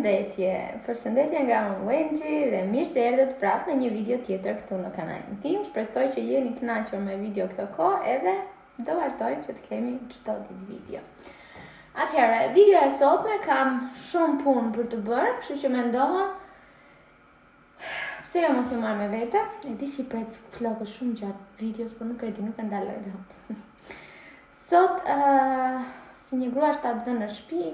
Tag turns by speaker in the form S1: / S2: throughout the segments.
S1: Përshëndetje nga unë Wenxhi dhe mirë se erdhët prapë në një video tjetër këtu në kanalin tim. Shpresoj që jeni kënaqur me video këtë kohë edhe do vazhdojmë që të kemi çdo ditë video. Atëherë, videoja e sotme kam shumë punë për të bërë, kështu që mendova pse jo mos e marr me vete. E di që i pret flokët shumë gjatë videos, por nuk e di, nuk e ndaloj dot. Sot si një grua shtatzën në shtëpi,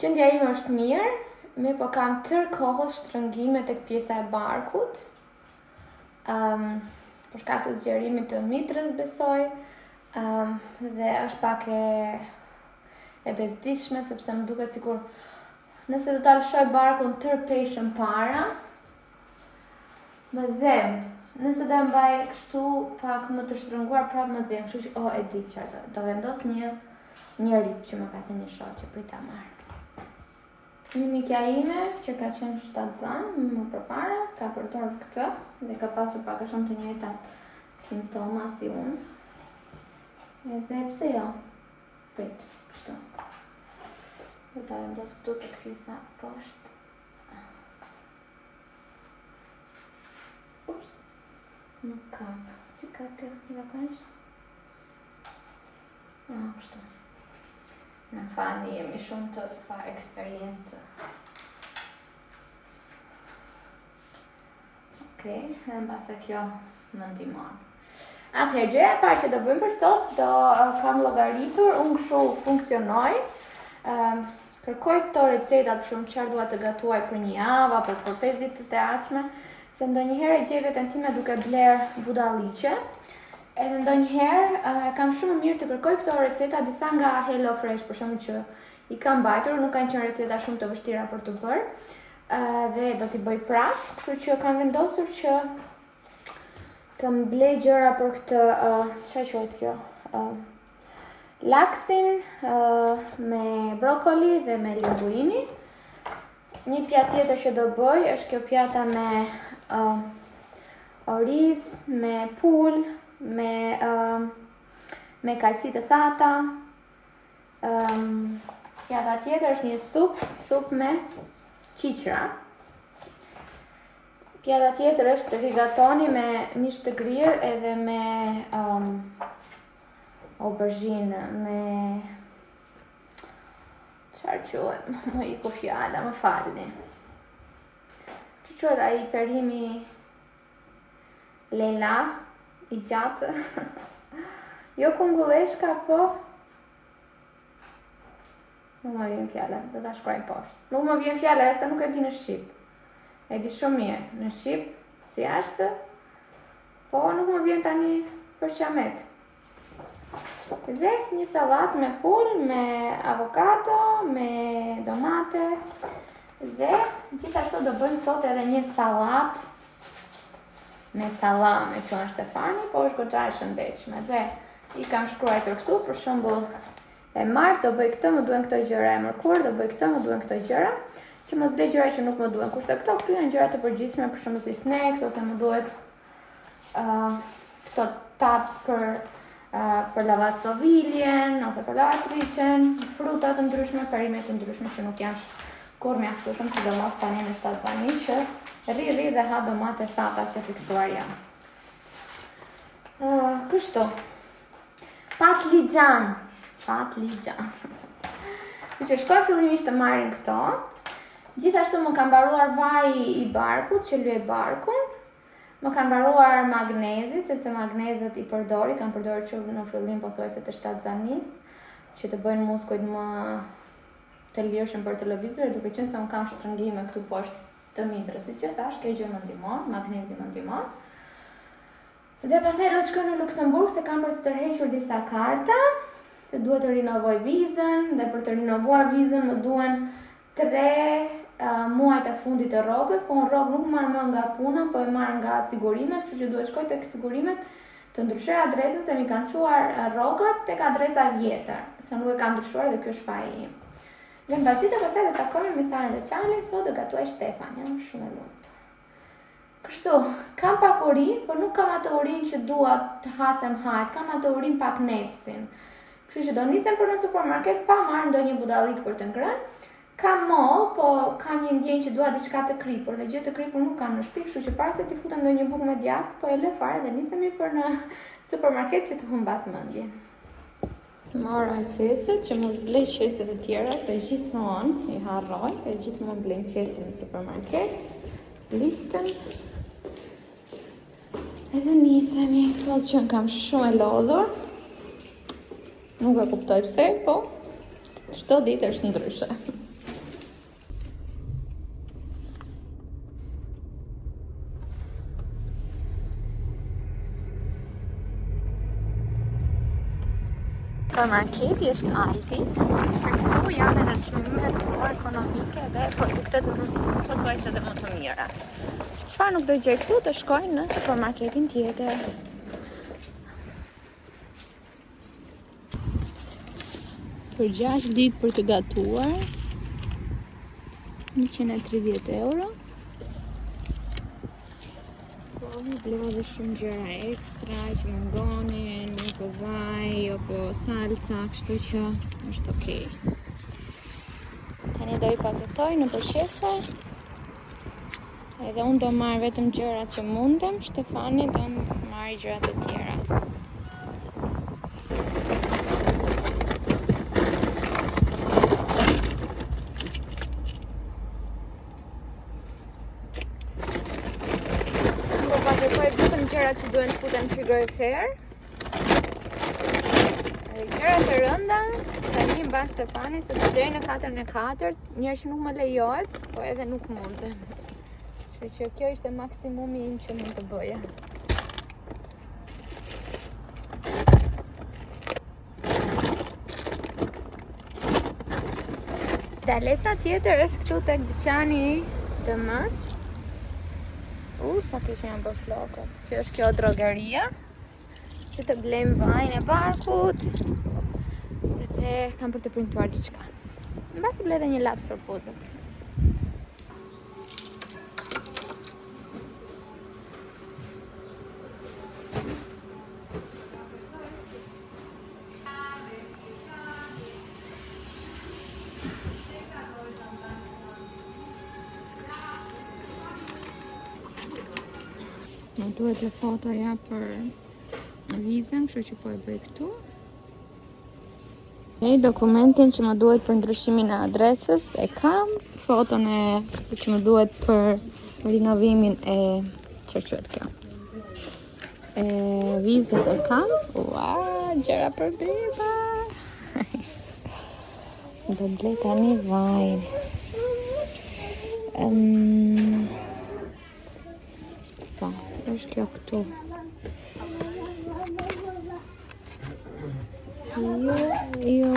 S1: gjendja ime është mirë po kam tërë kohës shtrëngime tek pjesa e barkut. Për shkak të zgjerimit të mitrës besoj, dhe është pak e bezdishme sepse më duket sikur nëse do ta lëshoj barkun tërë peshën para, më dhem. Nëse do mbaj kështu pak më të shtrënguar prapë më dhem, kështu që e di çfarë do vendos një rip që më ka thënë një shoqe prit ta marr. Një mikja ime që ka qenë shtatzan më përpara, ka përdorur këtë dhe ka pasur pak a shumë të njëjtat simptoma si unë. Edhe pse jo? Prit, kështu. Do ta vendos këtu tek pjesa poshtë. Ups. Nuk kap. Si kap kjo? Zakonisht? Kështu. Në fani jemi shumë të pa eksperiencë. Okej, dhe në base kjo më ndihmon. Atëherë, gjëja e parë që do bëjmë për sot, do kam llogaritur, unë kështu funksionoj. Kërkoj këto recetat për shumë çfarë dua të gatuaj për një javë apo për 5 ditë të ardhshme, se ndonjëherë e gjej veten time duke bler budalliqe. Edhe ndonjëherë kam shumë mirë të kërkoj këto receta disa nga Hello Fresh, për shembull që i kam mbajtur, nuk kanë qenë receta shumë të vështira për të bërë, dhe do t'i bëj prapë, kështu që kam vendosur që të blej gjëra për këtë, çfarë quhet kjo? Laksin me brokoli dhe me linguini. Një pjatë tjetër që do bëj është kjo pjata me oriz, me pul, me kajsi të thata. Pjata tjetër është një supë me qiqra. Pjata tjetër është rigatoni me mish të grirë edhe me aubergine, me çfarë quhet? Më iku fjala, më falni. Ç'i quhet ai perimi Leila i gjatë? Jo kungulleshka, po nuk më vjen fjala, do ta shkruaj poshtë. Nuk më vjen fjala se nuk e di në shqip. E di shumë mirë në shqip, si ashtë, po nuk më vjen tani për qamet. Dhe një sallatë me pul, me avokado, me domate, dhe gjithashtu do bëjmë sot edhe një sallatë me sallame, që është Stefani, po është goxha e shëndetshme. Dhe i kam shkruar këtu, për shembull, e martë do bëj këtë, më duhen këto gjëra, e mërkur do bëj këtë, më duhen këto gjëra, që mos blej gjëra që nuk më duhen. Kurse këto janë gjëra të përgjithshme, për shembull si snacks, ose më duhet këto taps për lavastoviljen, ose për lavatriçen, fruta të ndryshme, perime të ndryshme që nuk janë kur mjaftueshëm, sidomos tani në shtatzani që rri dhe ha domate thata që fiksuar janë. Kështu. Patligjan. Që shkoj fillimisht të marrin këto. Gjithashtu më ka mbaruar vaji i barkut që lyej barkun. Më kanë mbaruar magnezit, sepse magnezet i përdori, kam përdorur që në fillim pothuajse të shtatzanis, që të bëjnë muskujt më të lirshëm për të lëvizur, duke qenë se unë kam shtrëngime këtu poshtë të mitrës, si që thash, kjo gjë më ndihmon, magnezi më ndihmon. Dhe pastaj do të shkoj në Luksemburg se kam për të tërhequr disa karta, të duhet të rinovoj vizën, dhe për të rinovuar vizën më duhen 3 muajt e fundit të rrogës, po unë rrogë nuk marr më nga puna, po e marr nga sigurimet, kështu që duhet shkoj tek sigurimet të ndryshoj adresën se mi kanë çuar rrogat tek adresa vjetër, se nuk e kam ndryshuar dhe ky është faji im. Dhe mbasita pastaj do takojmë me Sarën dhe Çarlin, sot do gatuaj Stefan, jam shumë e lumtur. Kështu, kam pak uri, por nuk kam atë urinë që dua të hasem hajt, kam atë urinë pak nepsin. Kështu që do nisem për në supermarket pa marrë ndonjë budallik për të ngrënë. Kam moll, po kam një ndjenjë që dua diçka të kripur dhe gjë të kripur nuk kam në shtëpi, kështu që para se të futem ndonjë bukë me djathtë, po e lë fare dhe nisemi për në supermarket që të humbas mendje. Mora qeset që mos blej qeset e tjera se gjithmonë i harroj e gjithmonë blej qeset në supermarket. Listën. Edhe nisemi sot që kam shumë e lodhur. Nuk e kuptoj pse, po çdo ditë është ndryshe. Supermarketi është Aldi, sepse këtu janë edhe çmimet më ekonomike dhe produktet pothuajse edhe më të mira. Çfarë nuk do gjej këtu të shkoj në supermarketin tjetër. Për 6 ditë për të gatuar 130 euro. Bleva dhe shumë gjëra ekstra që mungonin, po vaj, apo salca, kështu që është okej. Tani do i paketoj në përqese. Edhe unë do marrë vetëm gjërat që mundem, Shtefani do marrë gjërat e tjera. Gjërat që duhen të futen në frigorifer. Edhe gjërat e rënda tani mban Stefani sepse deri në 4/4 njerë që nuk më lejohet, po edhe nuk mundem. Kështu që kjo ishte maksimumi im që mund të bëja. Dalesa tjetër është këtu tek dyqani DM-s. Sa kishë janë për flokët, që është kjo drogeria, që të blejmë vajin e barkut, dhe kam për të printuar diçka. Në bas të blej dhe një laps për pozët. Më duhet dhe fotoja për vizën, kështu që po e bëj këtu. Dokumentin që më duhet për ndryshimin e adresës e kam, foton e që më duhet për rinovimin e qërquet kjo. Vizës e kam, gjëra për beba. Do blej tani vajin. është kjo këtu. Jo.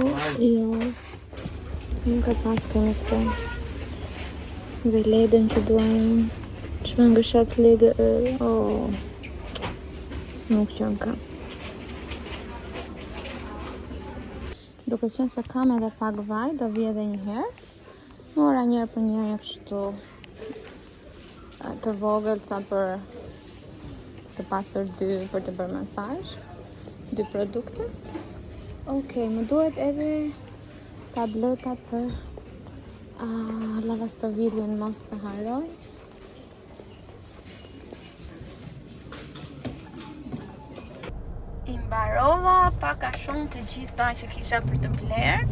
S1: Nuk e pas kemi këtu. Veledën që duajmë. Që më ngëshat legë. Nuk që në kam. Duke qenë se kam edhe pak vaj, do vi edhe një herë. Mora njërë për njërë kështu të vogël sa për të pasur 2 për të bërë masazh, 2 produkte. Okej, më duhet edhe tabletat për lavastoviljen, mos të harroj. I mbarova pak a shumë të gjitha që kisha për të bler.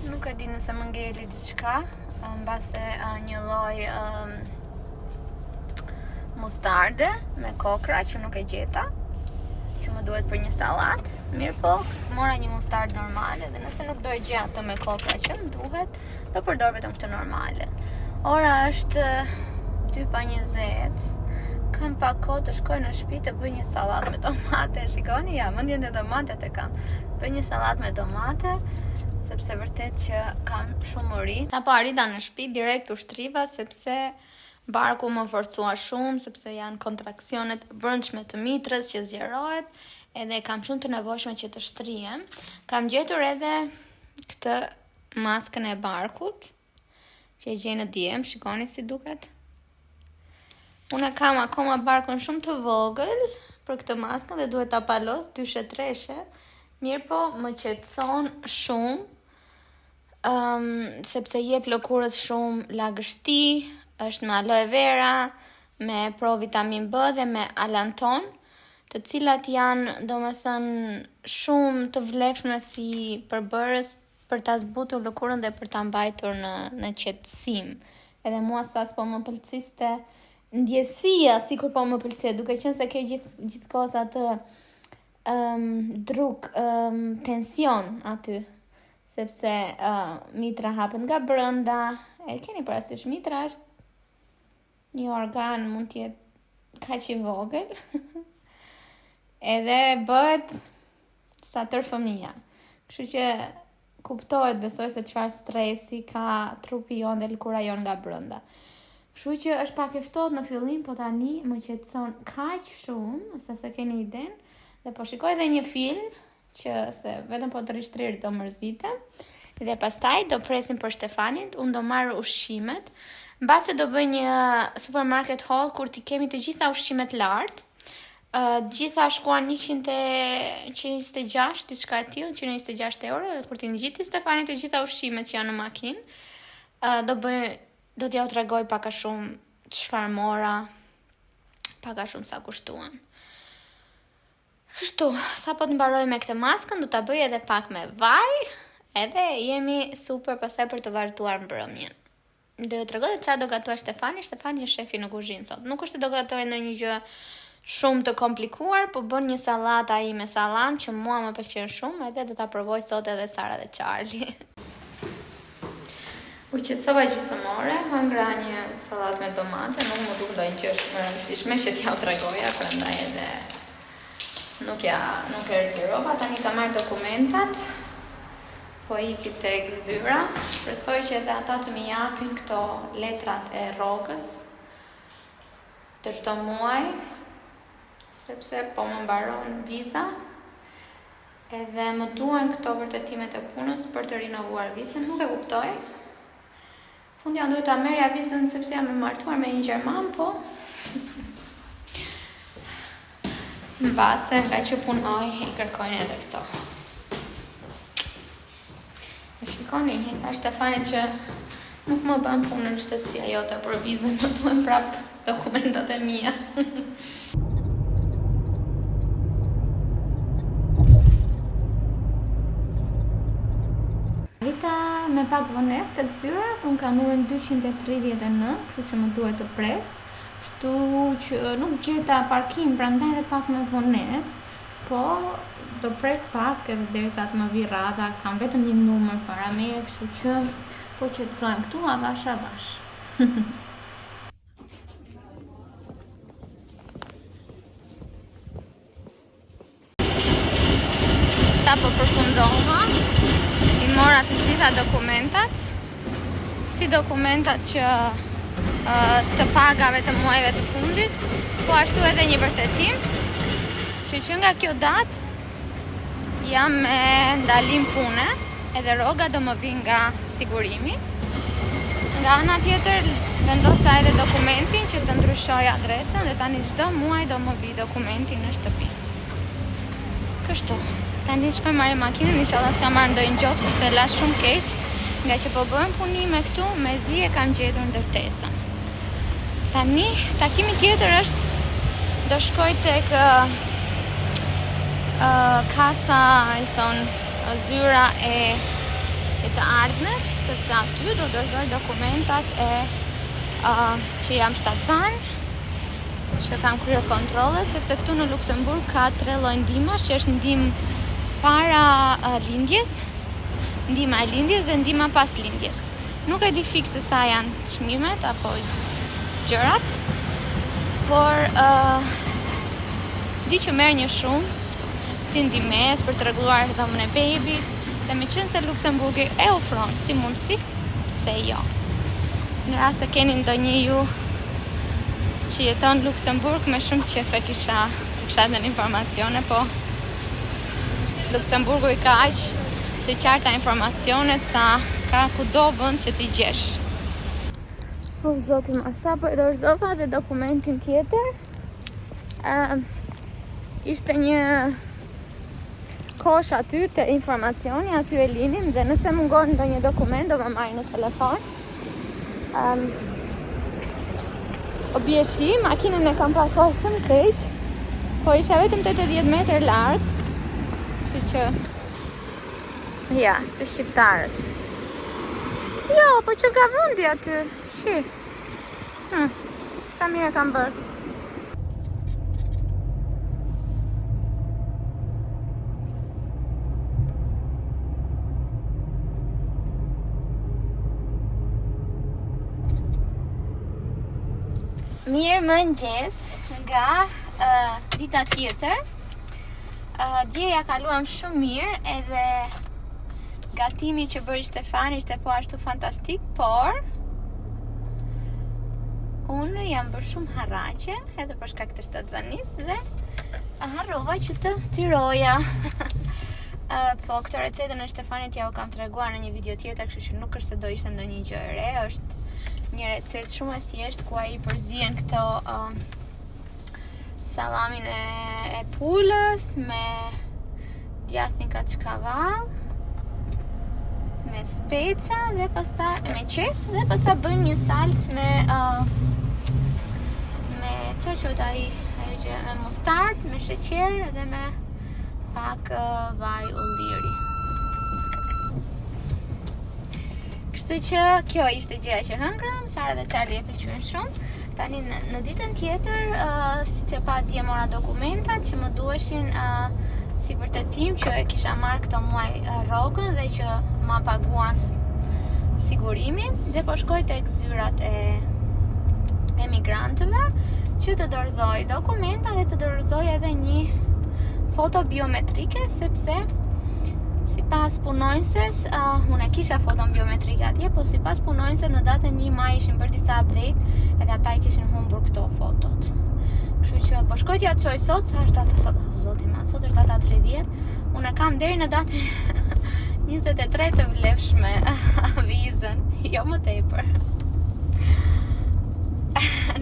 S1: Nuk e di nëse më ngeli diçka, mbase një lloj mustarde me kokra që nuk e gjeta, që më duhet për një salat. Mirë po, mora një mustardë normale dhe nëse nuk do e gjej atë me kokra që më duhet, do përdor vetëm këtë normale. Ora është 2:20. Kam pak kohë të shkoj në shtëpi të bëj një sallat me domate. Shikoni, ja, mendjen e domatet e kam. Bëj një sallat me domate, sepse vërtet që kam shumë uri. Sa po arrita në shtëpi direkt u shtriva sepse barku më forcua shumë, sepse janë kontraksionet e brendshme të mitrës që zgjerohet, edhe kam shumë të nevojshme që të shtrihem. Kam gjetur edhe këtë maskën e barkut, që e gjej në DM, shikoni si duket. Unë kam akoma barkun shumë të vogël për këtë maskën dhe duhet ta palos 2-3. Mirë po, më qetëson shumë sepse jep lëkurës shumë lagështi, është me aloe vera, me provitamin B dhe me alanton, të cilat janë, domethënë, shumë të vlefshme si përbërës për ta zbutur lëkurën dhe për ta mbajtur në qetësim. Edhe mua sa s'po më pëlqiste ndjesia, sikur po më pëlqej, duke qenë se ke gjithkohës atë druk, tension aty, sepse mitra hapet nga brenda, e keni parasysh, mitra është një organ, mund të jetë kaq i vogël, edhe bëhet sa tër fëmia. Kështu që kuptohet, besoj se çfarë stresi ka trupi jon dhe lëkura jon nga brenda. Kështu që është pak e ftohtë në fillim, po tani më qetëson kaq shumë, sa se keni iden, dhe po shikoj edhe një film që se vetëm po të rishtrirë do mërzite, dhe pastaj do presim për Shtefanit, unë do marrë ushqimet, mbase do bëj një supermarket haul kur ti kemi të gjitha ushqimet lartë, gjitha shkuan 126, diçka e tillë, 126 euro, dhe kur ti ngjiti Stefanit të gjitha ushqimet që janë në makinë, do t'ja u tregoj pak a shumë çfarë mora, pak a shumë sa kushtuan. Kështu, sa po të mbaroj me këtë maskën, do ta bëj edhe pak me vaj, edhe jemi super pasaj për të vazhduar mbrëmjen. Do ju tregoj çfarë do gatuar Stefani është shefi në kuzhinë sot. Nuk është se do gatoj ndonjë gjë shumë të komplikuar, po bën një sallatë ai me sallam që mua më pëlqen shumë, edhe do ta provoj sot edhe Sara dhe Charlie. U qetësova gjysmore, hangra një sallatë me domate, nuk më duk ndonjë gjë shumë e rëndësishme që t'ja u tregoja, prandaj edhe nuk e retyrova. Tani ka marrë dokumentat, po iki tek zyra. Shpresoj që edhe ata të më japin këto letrat e rrogës të çdo muaj, sepse po më mbaron viza, edhe më duan këto vërtetimet e punës për të rinovuar vizën. Nuk e kuptoj. Fundi janë duhet ta merrja vizën sepse jam e martuar me një gjerman, po në base nga që punoj, i kërkojnë edhe këto. E shikoni, i thash Stefanit që nuk më bën punën shtetësia jote për vizën, më duhen prap dokumentat e mia. Rita me pak vonesë tek zyrat, unë kam numrin 239, kështu që më duhet të pres. Kështu që nuk gjeta parkim, prandaj edhe pak me vonesë, po do pres pak edhe derisa të më vi rada, kam vetëm një numër para meje, kështu që po qetësojmë këtu avash. Sa po përfundova, i mora të gjitha dokumentat, si dokumentat që të pagave të muajve të fundit, po ashtu edhe një vërtetim që nga kjo datë jam me ndalim pune, edhe rroga do më vinë nga sigurimi. Nga ana tjetër vendosa edhe dokumentin që të ndryshoj adresën, dhe tani çdo muaj do më vi dokumenti në shtëpi. Kështu, tani shkoj marrë makinën, inshallah s'ka marrë ndonjë gjop sepse la shumë keq, nga që po bëhem punime këtu, mezi e kam gjetur ndërtesën. Tani, takimi tjetër është, do shkoj tek kasa, i thon, zyra e të ardhmet, sepse aty do dorëzoj dokumentat që jam shtatzan, që kam kryer kontrollet, sepse këtu në Luksemburg ka 3 lloj ndihmash, që është ndihmë para lindjes, ndihma e lindjes dhe ndihma pas lindjes. Nuk e di fikse sa janë çmimet apo gjërat, por di që merr një shumë si ndihmes për të rregulluar dhomën e bebit, dhe me qenë se Luksemburgi e ofron si mundësi, pse jo. Në rast se keni ndonjë ju që jeton në Luksemburg, me shumë qef e kisha dhe një informacione, po Luksemburgu i ka aq të qarta informacionet sa ka kudo vend që t'i gjesh. O zoti, sa po e dorëzova dhe dokumentin tjetër. Ishte një kosh aty të informacioni, aty e linim dhe nëse mungon ndonjë dokument do më marrë në telefon. O bie shi, makinën e kam parkuar shumë keq, po isha vetëm 80 metër larg, kështu që ja, si shqiptarët. Jo, po që ka vendi aty, shi. Sa mirë kam bërë. Mirë mëngjes nga dita tjetër. Dje ja kaluam shumë mirë edhe gatimi që bëri Stefani ishte po ashtu fantastik, por unë jam bërë shumë harraqe edhe për shkak të shtatzanis dhe harrova që të tiroja. Po këtë recetën e Stefanit ja u kam treguar në një video tjetër, kështu që nuk është se do ishte ndonjë gjë e re, është një recetë shumë e thjeshtë ku ai përzien këto salamin e pulës me djathën kaçkavall, me speca dhe pastaj me qep dhe pastaj bëjmë një salcë me çfarë quhet ai gjë, me mustard, me sheqer dhe me pak vaj ulliri. Kështu që kjo ishte gjëja që hëngrëm, Sara dhe Charlie e pëlqyen shumë. Tani në ditën tjetër, siç e pa dje mora dokumentat që më duheshin si vërtetim që e kisha marrë këto muaj rrogën dhe që ma paguan sigurimi dhe po shkoj tek zyrat e emigrantëve që të dorëzoj dokumenta dhe të dorëzoj edhe një foto biometrike, sepse sipas punonjëses, unë e kisha foton biometrike atje, po sipas punonjëses në datën 1 maj ishin bërë disa update edhe ata i kishin humbur këto fotot. Kështu që po shkoj t'ja çoj sot, sa është data sot? Zoti ma, sot është data 30. Unë e kam deri në datën 23 të vlefshme vizën, jo më tepër.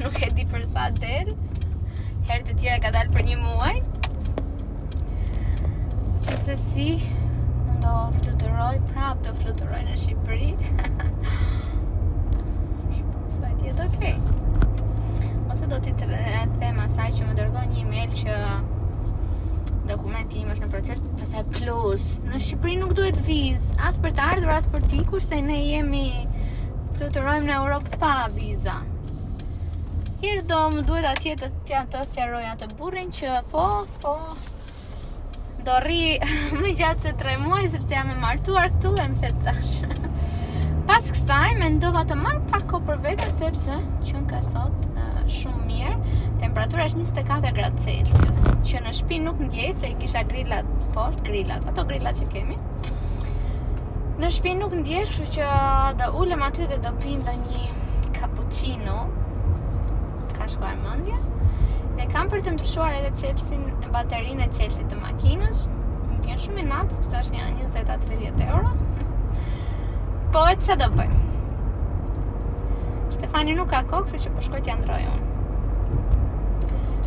S1: Nuk e di për sa del. Herë të tjera ka dalë për 1 muaj. Gjithsesi, do fluturoj, prap do fluturoj në Shqipëri. Sa tjetë okej. Ose do t'i them asaj që më dërgoj një email që dokumenti im është në proces, pastaj plus. Në Shqipëri nuk duhet vizë, as për të ardhur, as për t'ikur, se ne fluturojmë në Europë pa viza. Herë do më duhet atje të sqaroj atë burrin që po do rri më gjatë se 3 muaj sepse jam e martuar këtu e më the tash. Pas kësaj mendova të marr pak kohë për vete sepse qen ka sot shumë mirë. Temperatura është 24 gradë Celsius, që në shtëpi nuk ndjej se i kisha grillat poshtë, ato grillat që kemi. Në shtëpi nuk ndjej, kështu që do ulem aty dhe do pi ndonjë cappuccino. Ka shkuar mendja. Dhe kam për të ndryshuar edhe baterinë e Chelsea të makinës. Më vjen shumë i natë, sepse është një 20-30 euro. Po, ç'a do bëj? Stefani nuk ka kohë, kështu që po shkoj t'ja ndroj unë.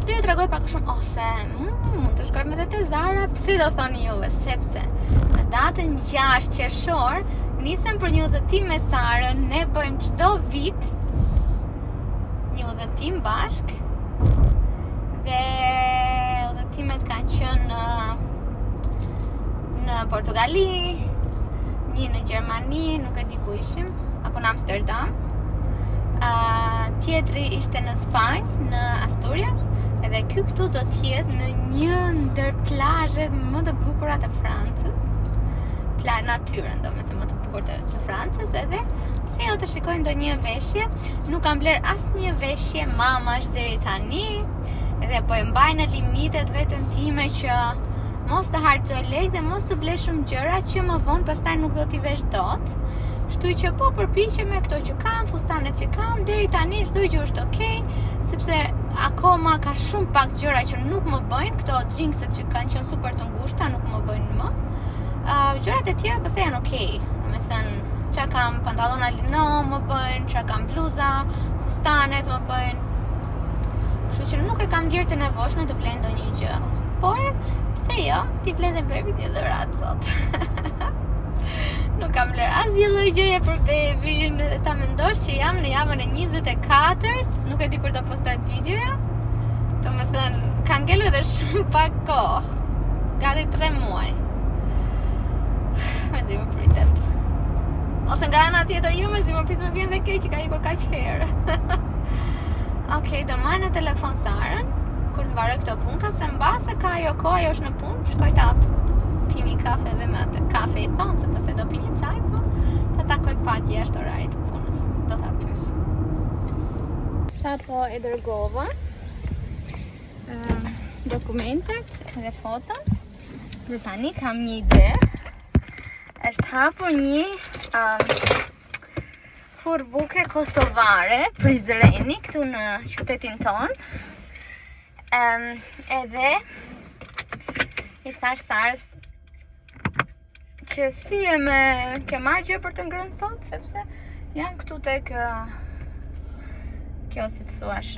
S1: Do ju tregoj pak shumë ose mund të shkojmë edhe te Zara, pse do thoni juve, sepse në datën 6 qershor nisem për një udhëtim me Sarën, ne bëjmë çdo vit një udhëtim bashk. Dhe udhëtimet kanë qenë në Portugali, një në Gjermani, nuk e di ku ishim, apo në Amsterdam. Tjetri ishte në Spanjë, në Asturias, edhe ky këtu do t'jetë në një ndër plazhet më të bukura të Francës. Natyrën, domethënë më të bukur të Francës, edhe pse jo të shikojnë ndonjë veshje, nuk kam bler asnjë veshje mamash deri tani. Edhe po e mbaj në limitet veten time që mos të harxoj lekë dhe mos të blej shumë gjëra që më vonë pastaj nuk do t'i vesh dot. Kështu që po përpiqem me këto që kam, fustanet që kam, deri tani çdo gjë është okay, sepse akoma ka shumë pak gjëra që nuk më bëjnë, këto jeanset që kanë qenë super të ngushta nuk më bëjnë më. Gjërat e tjera pastaj janë okay. Domethënë, çka kam pantallona lino më bëjnë, çka kam bluza, fustanet më bëjnë. Kështu që nuk e kam ndjerë të nevojshme të blej ndonjë gjë. por pse jo, ti ble dhe bebit një dhuratë sot. Nuk kam lërë asnjë lloj gjëje për bebin. Ta mendosh që jam në javën e 24, nuk e di kur do postojt videoja. Domethënë, ka ngelur edhe shumë pak kohë. Gati 3 muaj. Mezi më pritet. Ose nga ana tjetër, jo mezi më prit, më vjen dhe keq që ka ikur kaq herë. Okej, do marr në telefon Sarën kur të mbaroj këto punkat, se mbase ka ajo kohë, ajo është në punë, shkoj ta pi një kafe dhe me atë kafe i thonë, se pastaj do pi një çaj, po ta takoj pak jashtë orarit të punës. Do ta pyes. Sapo e dërgova dokumentet dhe foton. Dhe tani kam një ide. Është hapur një furbuke kosovare, Prizreni, këtu në qytetin ton. Edhe i thash Sarës që si e me ke marrë gjë për të ngrënë sot, sepse janë këtu tek kjo si të thuash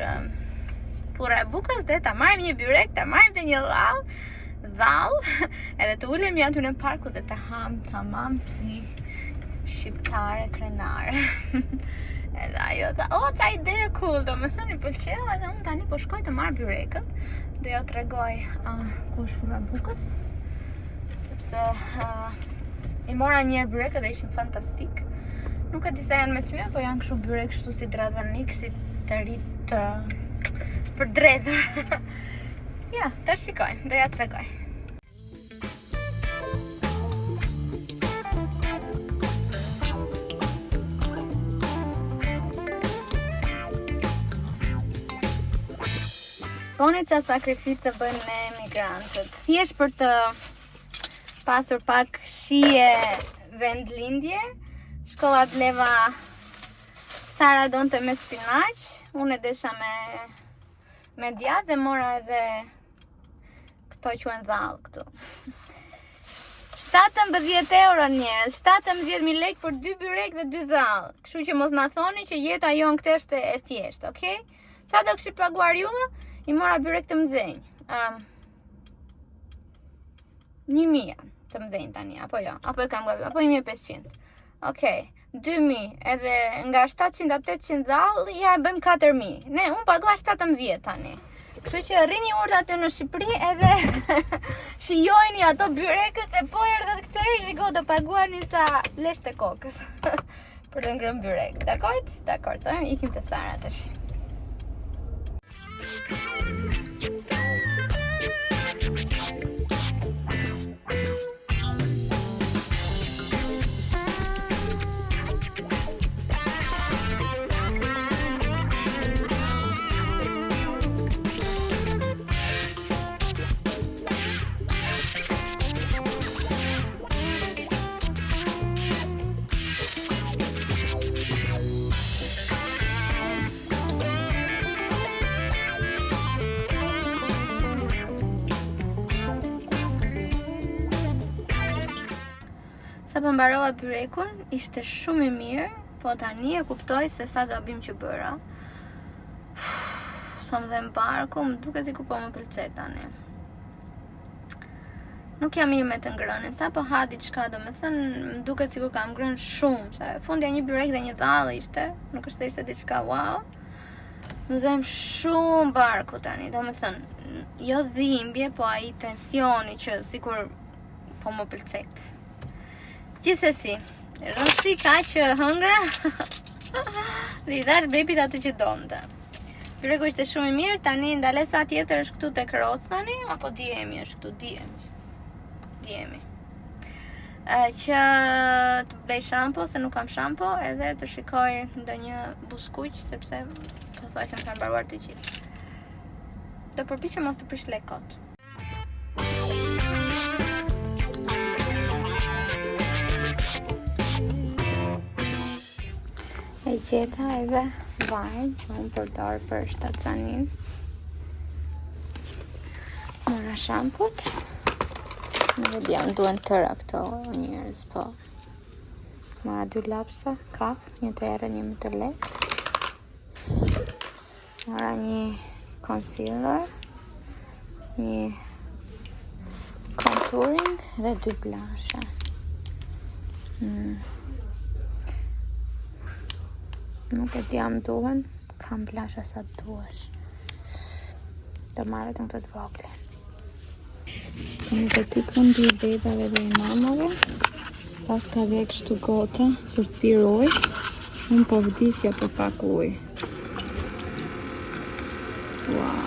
S1: pura e bukës, dhe ta marrim një byrek, ta marrim dhe një dhall, edhe të ulem aty në parku dhe të ham tamam si shqiptare krenare. Edhe ajo tha, qa ide e cool, do me thënë i pëlqeu, edhe unë tani po shkoj të marr byrekët, do jo tregoj ku është fura bukës, sepse i mora një byrekët dhe ishin fantastik. Nuk e di sa janë me çmia, po janë kështu byrek kështu si dradhanik, si të rritë për dredhur. Ja, të shikoj, do ja tregoj. Koni qa sakrificë bëjmë ne emigrantët. Thjesht për të pasur pak shije vendlindje, shkova bleva Sara donte me spinaq, unë e desha me djathë dhe mora edhe këto quhen dhall këtu. 17 euro njerëz, 17.000 lekë për 2 byrek dhe 2 dhall. Kështu që mos na thoni që jeta jon këtë është e thjeshtë, okay? Sa do kishit paguar juve? I mora byrek të mdhenj. 1.000 të mdhenj tani, apo jo? Apo e kam gabim, apo 1.500. Okej, 2.000, edhe nga 700-800 dhall, ja e bëjmë 4.000. Ne, unë pagua 17 tani. Kështu që rrini urt aty në Shqipëri edhe shijojni ato byrekët, se po erdhët këtë, shiko do paguani sa lesh të kokës. Për të ngrënë byrek. Dakord? Dakord, ikim të Sara tash. Sa po mbarova byrekun, ishte shumë i mirë, po tani e kuptoj se sa gabim që bëra. Sa më dhe në parku, më duket si ku po më pëlqet tani. Nuk jam mirë me të ngrënin, sa po ha diçka, do me thënë, më duket si kur kam ngrënë shumë, se fundja një byrek dhe një dhall ishte, nuk është se ishte diçka wow. Më dhem shumë barku tani, do me thënë, jo dhimbje, po ai tensioni që sikur po më pëlqet. Gjithsesi, rëndësi ka që hëngra dhe i dhash bebit atë që donte. Byreku ishte shumë i mirë, tani ndalesa tjetër është këtu tek Rosmani, apo Diemi është këtu, Diemi. Që të blej shampo, se nuk kam shampo, edhe të shikoj ndonjë buskuq, sepse po thuaj se më kanë mbaruar të gjithë. Do përpiqem mos të prish lekot. E gjeta edhe vaj që unë përdor për shtatsanin. Mora shamput. Në vediam, duen tëra këto njerëz, po. Mora 2 lapsa, kaf, një të erë, një më të letë. Mora një concealer, një contouring dhe 2 blushe. Nuk e di jam duhen, kam blushe sa duhesh. Do marrë vetëm këtë të vogla. Shkoni të ty këndi I bebave dhe I mamave. Pas ka dhe kështu gote për të pirë ujë. Unë po vdisja për pak ujë. Wow.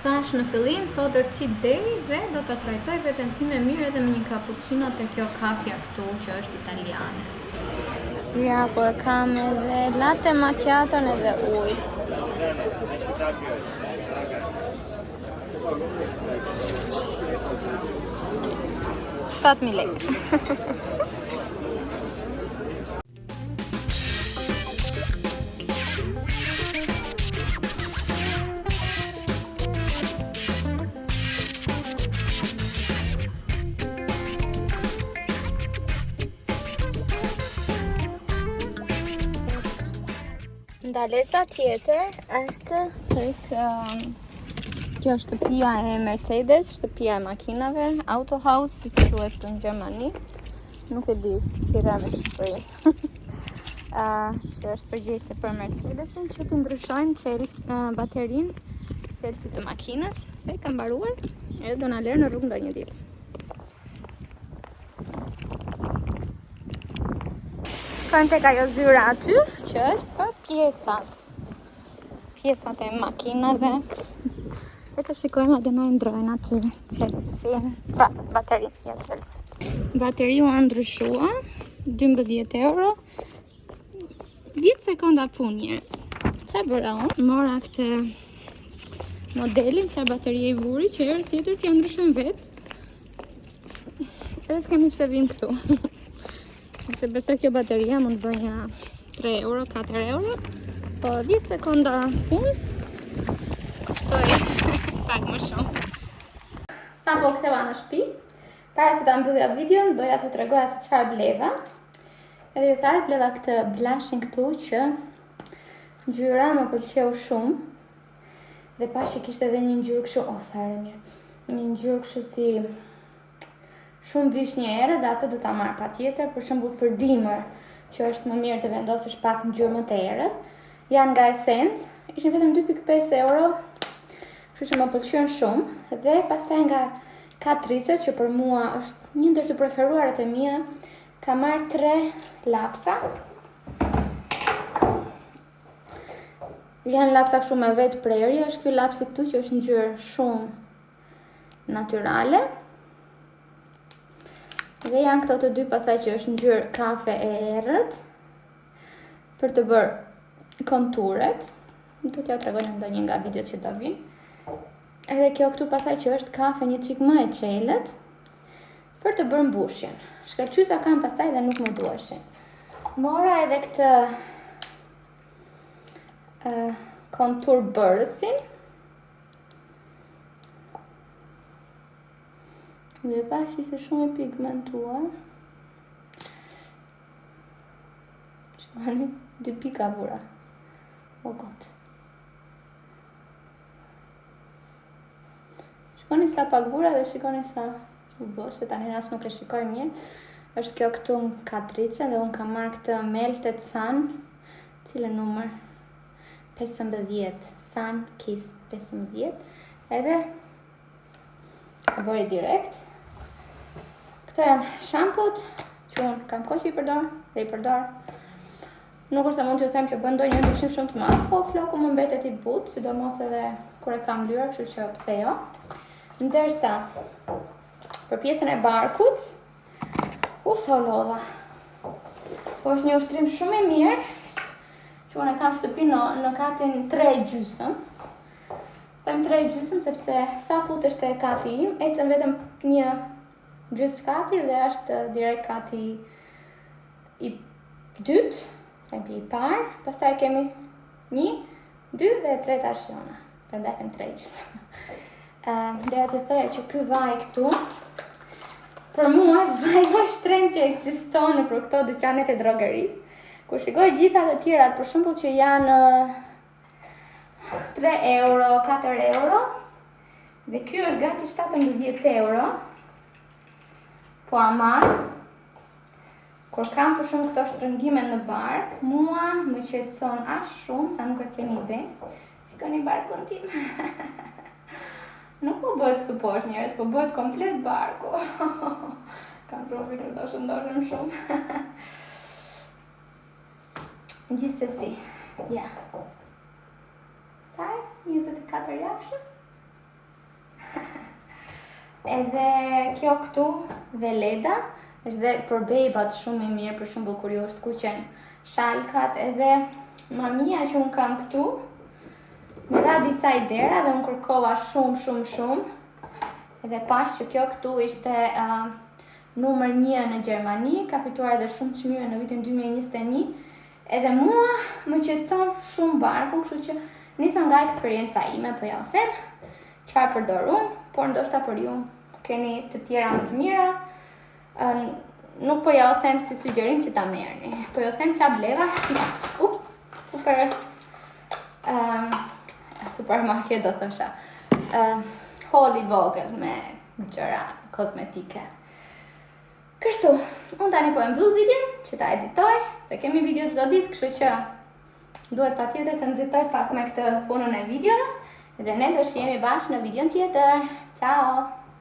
S1: Thash në fillim, sot është cheat day dhe do të trajtoj veten time mirë edhe me një cappuccino te kjo kafja këtu që është italiane. Ja, po e kam edhe latte macchiato edhe ujë. 7.000 lekë. Ndalesa tjetër është tek kjo është shtëpia e Mercedes, shtëpia e makinave, Autohaus, si quhet këtu në Gjermani. Nuk e di si rreme Shqipëri. Që është përgjegjëse për Mercedesin, që t'i ndryshojnë baterinë, çelësit të makinës, se ka mbaruar, edhe do na lërë në rrugë ndonjë ditë. Shkojmë tek ajo zyra aty, që është për pjesat e makinave. E të shikojmë atë na ndrojnë aty çelësin, pra baterinë, jo çelësin. Bateriu a ndryshua, 12 euro, 10 sekonda punë njerëz. Çfarë bëra unë? Mora këtë modelin, çfarë baterie I vuri, që herës tjetër t'ja ndryshojnë vetë. Edhe s'kemi pse vim këtu. Se besoj kjo bateria mund të bëjë një 3 euro, 4 euro, po 10 sekonda punë kushtoi pak më shumë. Sa po ktheva në shtëpi, para se ta mbyllja videon, doja t'ju tregoja se çfarë bleva. Edhe ju thash, bleva këtë blushin këtu që ngjyra më pëlqeu shumë. Dhe pash që kishte edhe një ngjyrë kështu, sa herë mirë. Një ngjyrë kështu si shumë vishnjere dhe atë do ta marr patjetër, për shembull për dimër, që është më mirë të vendosësh pak ngjyrë më të errët. Janë nga Essence, ishin vetëm 2.5 euro, kështu që më pëlqyen shumë. Dhe pastaj nga Catrice, që për mua është një ndër të preferuarat e mia, ka marr 3 lapsa. Janë lapsa kështu me vetë prerje, është ky lapsi këtu që është ngjyrë shumë natyrale. Dhe janë këto të dy pasaj që është ngjyrë kafe e errët për të bërë konturet. Do t'ja tregoj në ndonjë nga videot që do vinë. Edhe kjo këtu pasaj që është kafe një çik më e çelët për të bërë mbushjen. Shkëlqyesa kam pastaj dhe nuk më duheshin. Mora edhe këtë kontur bërësin. Dhe pash ishte shumë e pigmentuar. Shikoni, 2 pika vura. O god. Shikoni sa pak vura dhe shikoni sa u bë, se tani as nuk e shikoj mirë. Është kjo këtu në Catrice dhe unë kam marrë këtë Melted Sun, cilën numër 15, Sun Kiss 15. Edhe e bëri direkt. Këto janë shampot që unë kam kohë që I përdor dhe I përdor. Nuk është se mund t'ju them që bën ndonjë ndryshim shumë të madh, po floku më mbetet I butë, sidomos edhe kur e kam lyer, kështu që pse jo. Ndërsa për pjesën e barkut, sa lodha. Po është një ushtrim shumë I mirë, që unë e kam shtëpi në katin 3.5. Them 3.5 sepse sa futesh te kati im, ecën vetëm një gjysmë kati dhe është direkt kati I dytë, I parë, pastaj kemi 1, 2 dhe 3 tashjona. Prandaj them 3.5. Doja t'ju thoja që ky vaj këtu për mua është ajo shtrenjtë që ekziston nëpër këto dyqanet e drogerisë. Kur shikoj gjitha të tjerat, për shembull që janë 3 euro, 4 euro, dhe ky është gati 17 euro. Po aman, kur kam për shumë këto shtrëngime në bark, mua më qetëson aq shumë sa nuk e keni ide. Shikoni barkun tim. Nuk po bëhet këtu poshtë njerëz, po bëhet komplet barku. Kam provi që do shëndoshëm shumë. Gjithsesi, ja. Sa? 24 javëshë? Edhe kjo këtu, Veleda, është dhe për bejbat shumë i mirë, për shembull kur ju është kuqen shalkat, edhe mamia që unë kam këtu, më dha disa idera dhe unë kërkova shumë, edhe pash që kjo këtu ishte numër 1 në Gjermani, ka fituar edhe shumë çmime në vitin 2021, edhe mua më qetëson shumë barku, kështu që nisëm nga eksperienca ime, po ja u them, çfarë përdor unë, por ndoshta për ju keni të tjera më të mira. Nuk po ja u them si sugjerim që ta merrni, po ju them ç'a bleva. Ups, supermarket do thosha. Hall i vogël me gjëra kozmetike. Kështu, unë tani po e mbyll videon që ta editoj, se kemi video çdo ditë, kështu që duhet patjetër të nxitoj pak me këtë punën e videove, dhe ne do shihemi bashkë në videon tjetër. Ciao!